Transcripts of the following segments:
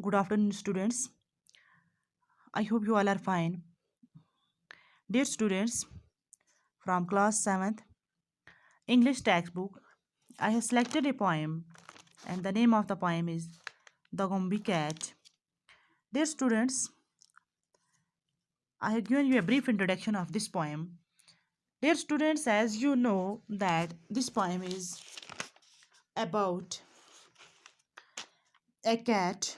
Good afternoon, students. I hope you all are fine. Dear students, from class 7th English textbook, I have selected a poem, and the name of the poem is The Gombe Cat. Dear students, I have given you a brief introduction of this poem. Dear students, as you know that this poem is about a cat.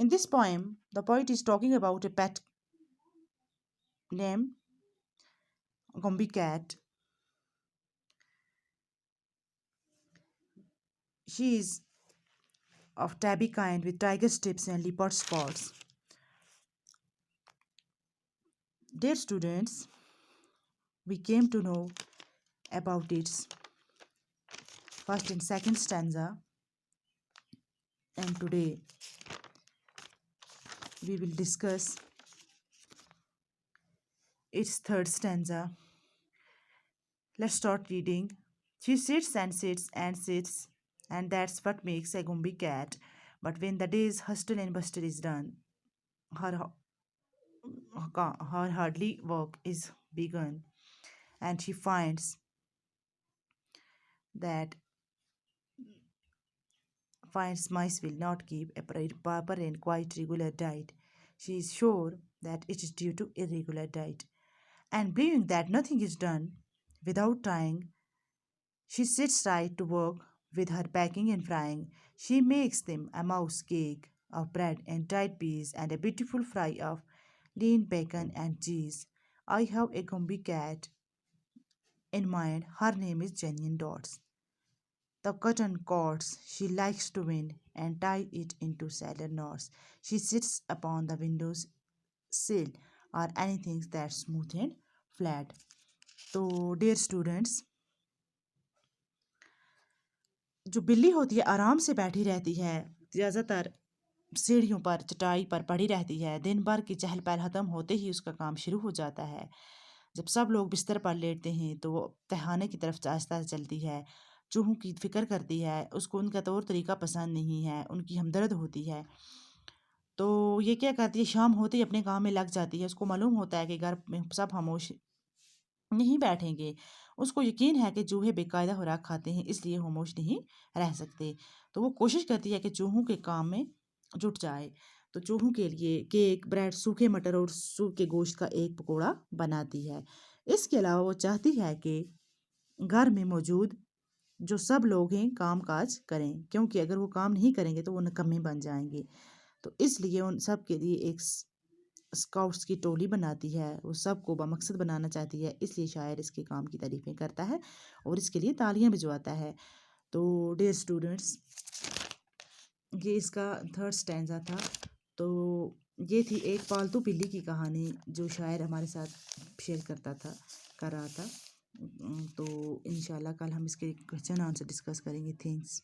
In this poem, the poet is talking about a pet named Gombe Cat. She is of tabby kind with tiger tips and leopard spots. Dear students, we came to know about its first and second stanza, and today we will discuss its third stanza. Let's start reading. She sits and sits and sits, and that's what makes a Gombe cat. But when the day's hustle and bustle is done, her her hardly work is begun, and she finds that mice will not keep a proper and quite regular diet. She is sure that it is due to irregular diet, and believing that nothing is done without trying, she sits right to work with her packing and frying. She makes them a mouse cake of bread and dried peas and a beautiful fry of lean bacon and cheese. I have a Gombe cat in mind. Her name is Jenny Dots. The cotton cords she likes to wind and tie it into salad knots. She sits upon the window's sill or anything that's smooth and flat. तो dear students, जो बिल्ली होती है आराम से बैठी रहती है, ज़्यादातर सीढ़ियों पर चटाई पर पड़ी रहती है। दिन भर की चहल पहल ख़त्म होते ही उसका काम शुरू हो जाता है। जब सब लोग बिस्तर पर लेटते हैं तो वो तहखाने की तरफ आहिस्ता चलती है। चूहों की फ़िक्र करती है, उसको उनका तौर तरीका पसंद नहीं है, उनकी हमदर्द होती है। तो ये क्या करती है, शाम होते ही अपने काम में लग जाती है। उसको मालूम होता है कि घर में सब खामोश नहीं बैठेंगे। उसको यकीन है कि चूहे बेकायदा खुराक खाते हैं, इसलिए खामोश नहीं रह सकते। तो वो कोशिश करती है कि चूहों के काम में जुट जाए। तो चूहों के लिए केक, ब्रेड, सूखे मटर और सूखे गोश्त का एक पकौड़ा बनाती है। इसके अलावा वो चाहती है कि घर में मौजूद जो सब लोग हैं काम काज करें, क्योंकि अगर वो काम नहीं करेंगे तो वो निकम्मे बन जाएंगे। तो इसलिए उन सब के लिए एक स्काउट्स की टोली बनाती है। वो सबको बमकसद बनाना चाहती है, इसलिए शायर इसके काम की तारीफ़ें करता है और इसके लिए तालियां भिजवाता है। तो डियर स्टूडेंट्स, ये इसका थर्ड स्टैंजा था। तो ये थी एक पालतू बिल्ली की कहानी जो शायर हमारे साथ शेयर कर रहा था। तो इंशाल्लाह कल हम इसके क्वेश्चन आंसर डिस्कस करेंगे। थैंक्स।